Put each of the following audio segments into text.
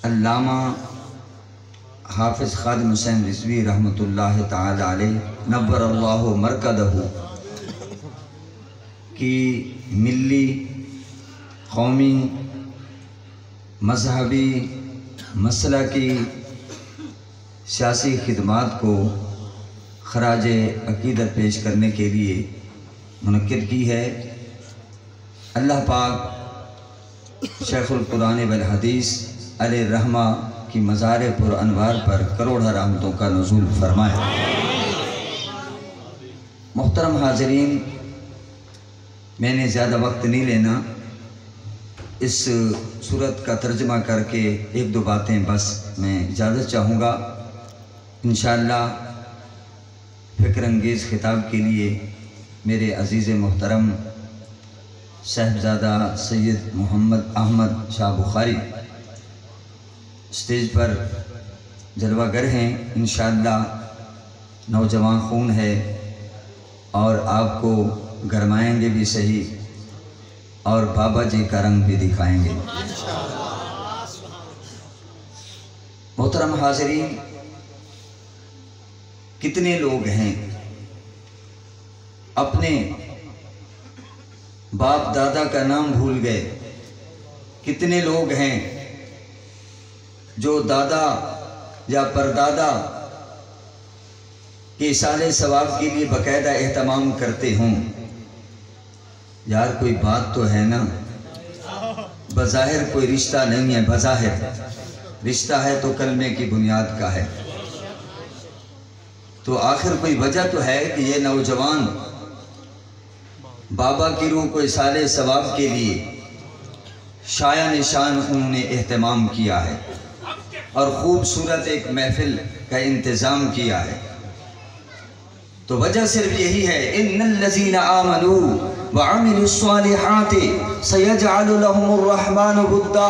علامہ حافظ خادم حسین رضوی رحمۃ اللہ تعالی علیہ نبر اللہ مرکدہ کی ملی، قومی، مذہبی، مسلکی، سیاسی خدمات کو خراج عقیدت پیش کرنے کے لیے منعقد کی ہے۔ اللہ پاک شیخ القرآن والحدیث علیہ الرحمہ کی مزار پر انوار پر کروڑہ رحمتوں کا نزول فرمائے۔ محترم حاضرین، میں نے زیادہ وقت نہیں لینا، اس صورت کا ترجمہ کر کے ایک دو باتیں بس میں اجازت چاہوں گا۔ انشاءاللہ فکر انگیز خطاب کے لیے میرے عزیز محترم صاحبزادہ سید محمد احمد شاہ بخاری اسٹیج پر جلوہ گر ہیں۔ انشاءاللہ نوجوان خون ہے اور آپ کو گرمائیں گے بھی صحیح اور بابا جی کا رنگ بھی دکھائیں گے۔ محترم حاضرین، کتنے لوگ ہیں اپنے باپ دادا کا نام بھول گئے، کتنے لوگ ہیں جو دادا یا پردادا کے اصالِ ثواب کے لیے باقاعدہ اہتمام کرتے ہوں۔ یار کوئی بات تو ہے نا، بظاہر کوئی رشتہ نہیں ہے، بظاہر رشتہ ہے تو کلمے کی بنیاد کا ہے، تو آخر کوئی وجہ تو ہے کہ یہ نوجوان بابا کی روح کو اصالِ ثواب کے لیے شایع نشان انہوں نے اہتمام کیا ہے اور خوبصورت ایک محفل کا انتظام کیا ہے۔ تو وجہ صرف یہی ہے، ان الذین آمنوا وعملوا الصالحات سیجعل لهم الرحمن ودا،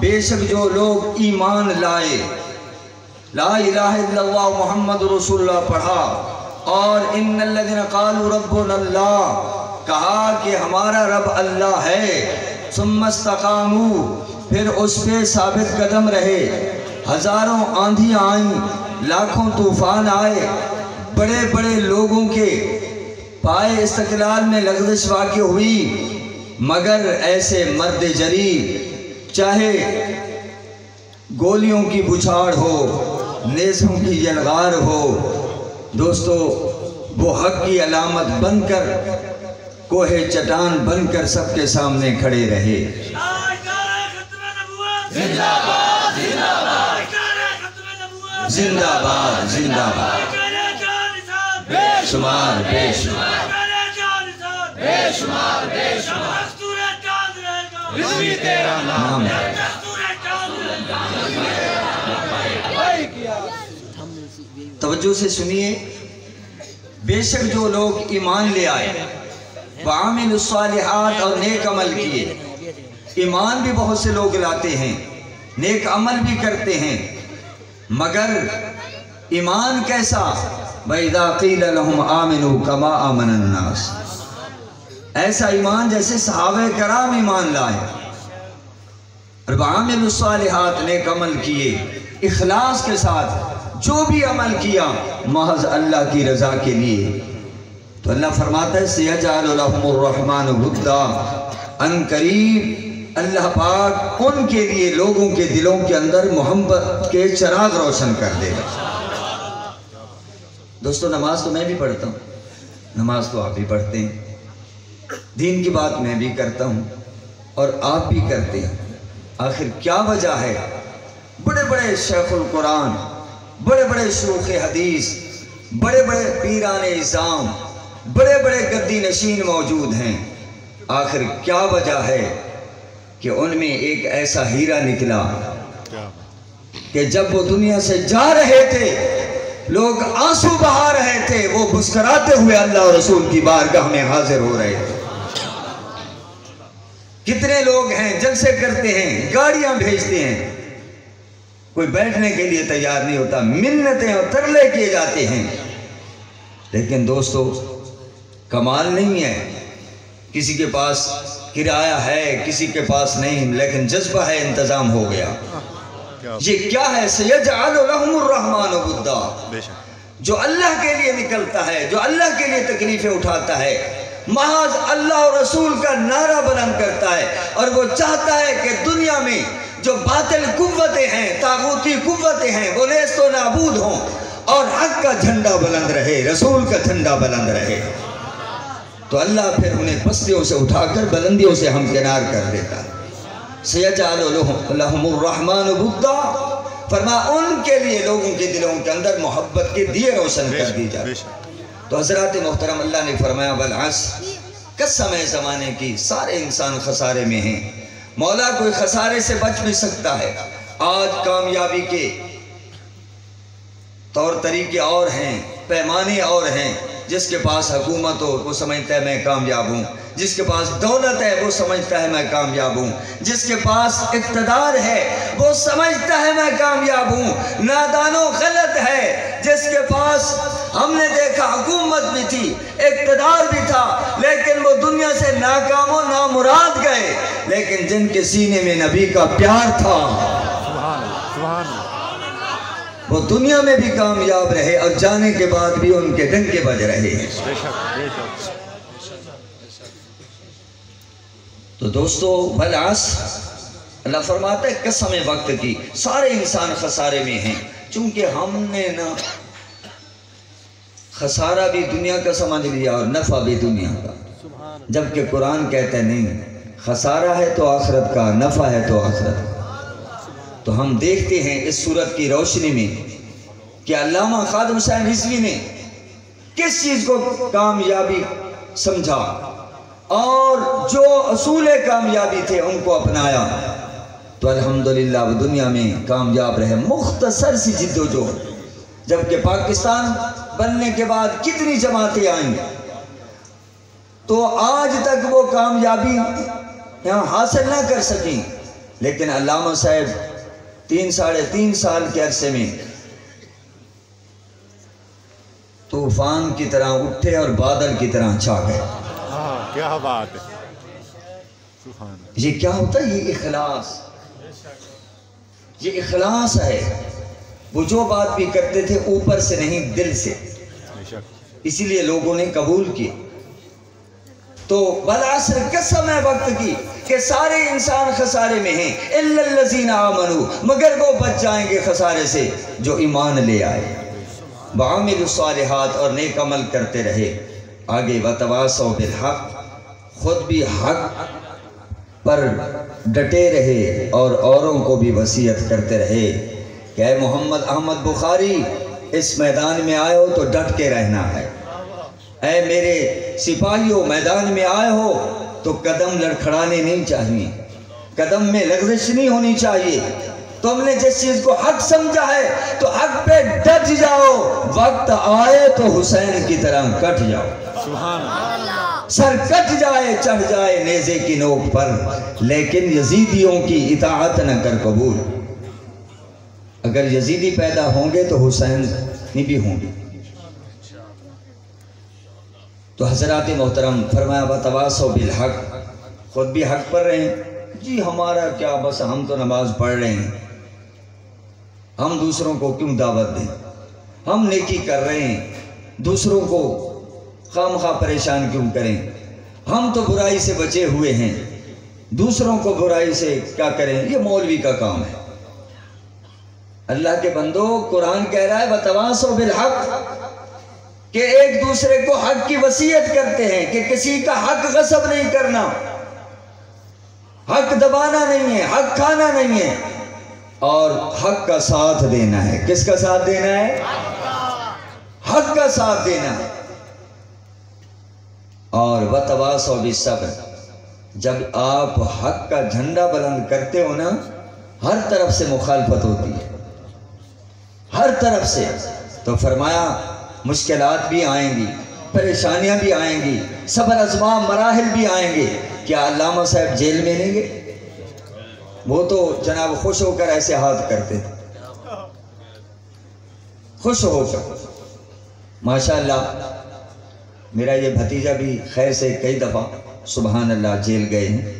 بے شک جو لوگ ایمان لائے، لا الہ الا اللہ محمد رسول اللہ پڑھا اور ان الذین قالوا ربنا اللہ کہا کہ ہمارا رب اللہ ہے، ثم استقاموا پھر اس پہ ثابت قدم رہے، ہزاروں آندھیاں آئیں، لاکھوں طوفان آئے، بڑے بڑے لوگوں کے پائے استقلال میں لغزش واقع ہوئی، مگر ایسے مرد جری چاہے گولیوں کی بچھاڑ ہو، نیزوں کی یلغار ہو، دوستو وہ حق کی علامت بن کر کوہ چٹان بن کر سب کے سامنے کھڑے رہے۔ زندہ باد زندہ باد زندہ باد زندہ باد، بے شمار بے شمار بے شمار بے شمار، رضوی تیرا نام ہے۔ توجہ سے سنیے، بے شک جو لوگ ایمان لے آئے، وعاملوا الصالحات اور نیک عمل کیے، ایمان بھی بہت سے لوگ لاتے ہیں، نیک عمل بھی کرتے ہیں، مگر ایمان کیسا؟ وَإِذَا قِيلَ لَهُمْ آمِنُوا كَمَا آمَنَ النَّاسِ، ایسا ایمان جیسے صحابہ کرام ایمان لائے، اور وعاملوا الصالحات نیک عمل کیے، اخلاص کے ساتھ جو بھی عمل کیا محض اللہ کی رضا کے لیے، تو اللہ فرماتا ہے سیجعل لهم الرحمن ودا، ان قریب اللہ پاک ان کے لیے لوگوں کے دلوں کے اندر محبت کے چراغ روشن کر دے گا۔ دوستو نماز تو میں بھی پڑھتا ہوں، نماز تو آپ بھی پڑھتے ہیں، دین کی بات میں بھی کرتا ہوں اور آپ بھی کرتے ہیں، آخر کیا وجہ ہے؟ بڑے بڑے شیخ القرآن، بڑے بڑے شیوخ حدیث، بڑے بڑے پیران اعظام، بڑے بڑے گدی نشین موجود ہیں، آخر کیا وجہ ہے کہ ان میں ایک ایسا ہیرا نکلا کہ جب وہ دنیا سے جا رہے تھے لوگ آنسو بہا رہے تھے، وہ مسکراتے ہوئے اللہ اور رسول کی بارگاہ میں حاضر ہو رہے تھے۔ کتنے لوگ ہیں جلسے کرتے ہیں، گاڑیاں بھیجتے ہیں، کوئی بیٹھنے کے لیے تیار نہیں ہوتا، منتیں اور ترلے کیے جاتے ہیں، لیکن دوستو کمال نہیں ہے، کسی کے پاس کرایہ ہے، کسی کے پاس نہیں، لیکن جذبہ ہے، انتظام ہو گیا۔ یہ کیا ہے؟ سَيَجْعَلُ لَهُمُ الرَّحْمَنُ وُدًّا، جو اللہ کے لیے نکلتا ہے، جو اللہ کے لیے تکلیفیں اٹھاتا ہے، محض اللہ اور رسول کا نعرہ بلند کرتا ہے، اور وہ چاہتا ہے کہ دنیا میں جو باطل قوتیں ہیں، طاغوتی قوتیں ہیں، وہ نیست و نابود ہوں، اور حق کا جھنڈا بلند رہے، رسول کا جھنڈا بلند رہے۔ تو اللہ پھر انہیں پستیوں سے اٹھا کر بلندیوں سے ہمکنار کر دیتا ہے۔ سَيَجْعَلُ لَهُمُ الرَّحْمَنُ وُدًّا، فرما ان کے لیے لوگوں کے دلوں کے اندر محبت کے دیے روشن کر دی جائے۔ تو حضرات محترم، اللہ نے فرمایا وَالْعَصْرِ، قسم ہے زمانے کی، سارے انسان خسارے میں ہیں۔ مولا کوئی خسارے سے بچ بھی سکتا ہے۔ آج کامیابی کے طور طریقے اور ہیں، پیمانے اور ہیں۔ جس کے پاس حکومت ہو وہ سمجھتا ہے میں کامیاب ہوں، جس کے پاس دولت ہے وہ سمجھتا ہے میں کامیاب ہوں، جس کے پاس اقتدار ہے وہ سمجھتا ہے میں کامیاب ہوں۔ نادانو غلط ہے جس کے پاس، ہم نے دیکھا حکومت بھی تھی، اقتدار بھی تھا، لیکن وہ دنیا سے ناکام و نامراد گئے، لیکن جن کے سینے میں نبی کا پیار تھا وہ دنیا میں بھی کامیاب رہے، اور جانے کے بعد بھی ان کے ڈنکے بج رہے ہیں۔ تو دوستو، وَالْعَصْرِ، اللہ فرماتا ہے قسم وقت کی، سارے انسان خسارے میں ہیں، چونکہ ہم نے نا خسارہ بھی دنیا کا سمجھ لیا اور نفع بھی دنیا کا، جبکہ قرآن کہتا ہے نہیں، خسارہ ہے تو آخرت کا، نفع ہے تو آخرت کا۔ تو ہم دیکھتے ہیں اس صورت کی روشنی میں کہ علامہ خادم حسین رضوی نے کس چیز کو کامیابی سمجھا، اور جو اصول کامیابی تھے ان کو اپنایا، تو الحمدللہ وہ دنیا میں کامیاب رہے۔ مختصر سی جد و جہد، جبکہ پاکستان بننے کے بعد کتنی جماعتیں آئیں، تو آج تک وہ کامیابی یہاں حاصل نہ کر سکیں، لیکن علامہ صاحب 3-3.5 سال کے عرصے میں طوفان کی طرح اٹھے اور بادل کی طرح چھا گئے۔ کیا بات ہے! یہ کیا ہوتا ہے؟ یہ اخلاص، یہ اخلاص ہے۔ وہ جو بات بھی کرتے تھے اوپر سے نہیں، دل سے، اسی لیے لوگوں نے قبول کی۔ تو وَالْعَصْرِ، قسم ہے وقت کی کہ سارے انسان خسارے میں ہیں، إِلَّا الَّذِينَ آمَنُوا، مگر وہ بچ جائیں گے خسارے سے جو ایمان لے آئے، وَعَمِلُوا الصَّالِحَاتِ، اور نیک عمل کرتے رہے۔ آگے وَتَوَاصَوْا بِالْحَقِّ، خود بھی حق پر ڈٹے رہے اور اوروں کو بھی وصیت کرتے رہے کہ اے محمد احمد بخاری، اس میدان میں آئے ہو تو ڈٹ کے رہنا ہے۔ اے میرے سپاہیوں، میدان میں آئے ہو تو قدم لڑکھڑانے نہیں چاہیے، قدم میں لغزش نہیں ہونی چاہیے۔ تم نے جس چیز کو حق سمجھا ہے تو حق پہ ڈٹ جاؤ، وقت آئے تو حسین کی طرح کٹ جاؤ، سبحان اللہ، سر کٹ جائے، چڑھ جائے نیزے کی نوک پر، لیکن یزیدیوں کی اطاعت نہ کر قبول۔ اگر یزیدی پیدا ہوں گے تو حسینی بھی ہوں گے۔ تو حضرات محترم، فرمایا وَتَوَاصَوْا بِالْحَقِّ، خود بھی حق پر رہیں۔ جی ہمارا کیا، بس ہم تو نماز پڑھ رہے ہیں، ہم دوسروں کو کیوں دعوت دیں، ہم نیکی کر رہے ہیں، دوسروں کو خام خواہ پریشان کیوں کریں، ہم تو برائی سے بچے ہوئے ہیں، دوسروں کو برائی سے کیا کریں، یہ مولوی کا کام ہے۔ اللہ کے بندو، قرآن کہہ رہا ہے وَتَوَاصَوْا بِالْحَقِّ، کہ ایک دوسرے کو حق کی وصیت کرتے ہیں کہ کسی کا حق غصب نہیں کرنا، حق دبانا نہیں ہے، حق کھانا نہیں ہے، اور حق کا ساتھ دینا ہے۔ کس کا ساتھ دینا ہے؟ حق کا ساتھ دینا ہے۔ اور وَتَوَاصَوْا بِالصَّبْرِ، جب آپ حق کا جھنڈا بلند کرتے ہو نا، ہر طرف سے مخالفت ہوتی ہے، ہر طرف سے۔ تو فرمایا مشکلات بھی آئیں گی، پریشانیاں بھی آئیں گی، صبر ازماں مراحل بھی آئیں گے۔ کیا علامہ صاحب جیل میں نہیں گئے؟ وہ تو جناب خوش ہو کر ایسے ہاتھ کرتے تھے، خوش ہو کر۔ ماشاءاللہ میرا یہ بھتیجا بھی خیر سے کئی دفعہ سبحان اللہ جیل گئے ہیں،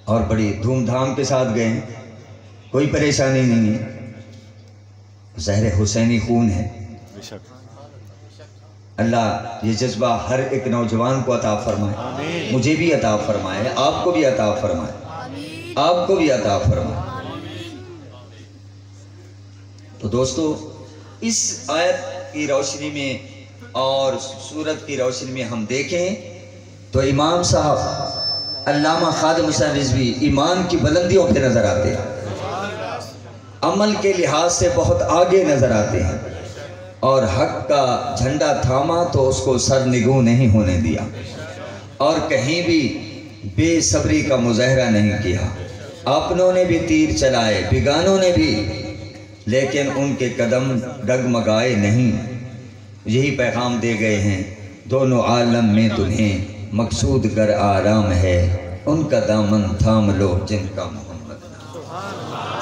اور بڑی دھوم دھام کے ساتھ گئے ہیں۔ کوئی پریشانی نہیں ہے، زہر حسینی خون ہے۔ بے شک۔ اللہ یہ جذبہ ہر ایک نوجوان کو عطا فرمائے، آمین۔ مجھے بھی عطا فرمائے، آپ کو بھی عطا فرمائے، آپ کو بھی عطا فرمائے۔ تو دوستو، اس آیت کی روشنی میں اور سورت کی روشنی میں ہم دیکھیں تو امام صاحب علامہ خادم حسین رضوی ایمان کی بلندیوں پہ نظر آتے ہیں، عمل کے لحاظ سے بہت آگے نظر آتے ہیں، اور حق کا جھنڈا تھاما تو اس کو سر نگوں نہیں ہونے دیا، اور کہیں بھی بے صبری کا مظاہرہ نہیں کیا۔ اپنوں نے بھی تیر چلائے، بیگانوں نے بھی، لیکن ان کے قدم ڈگمگائے نہیں۔ یہی پیغام دے گئے ہیں، دونوں عالم میں تمہیں مقصود گر آرام ہے، ان کا دامن تھام لو جن کا محمد نام۔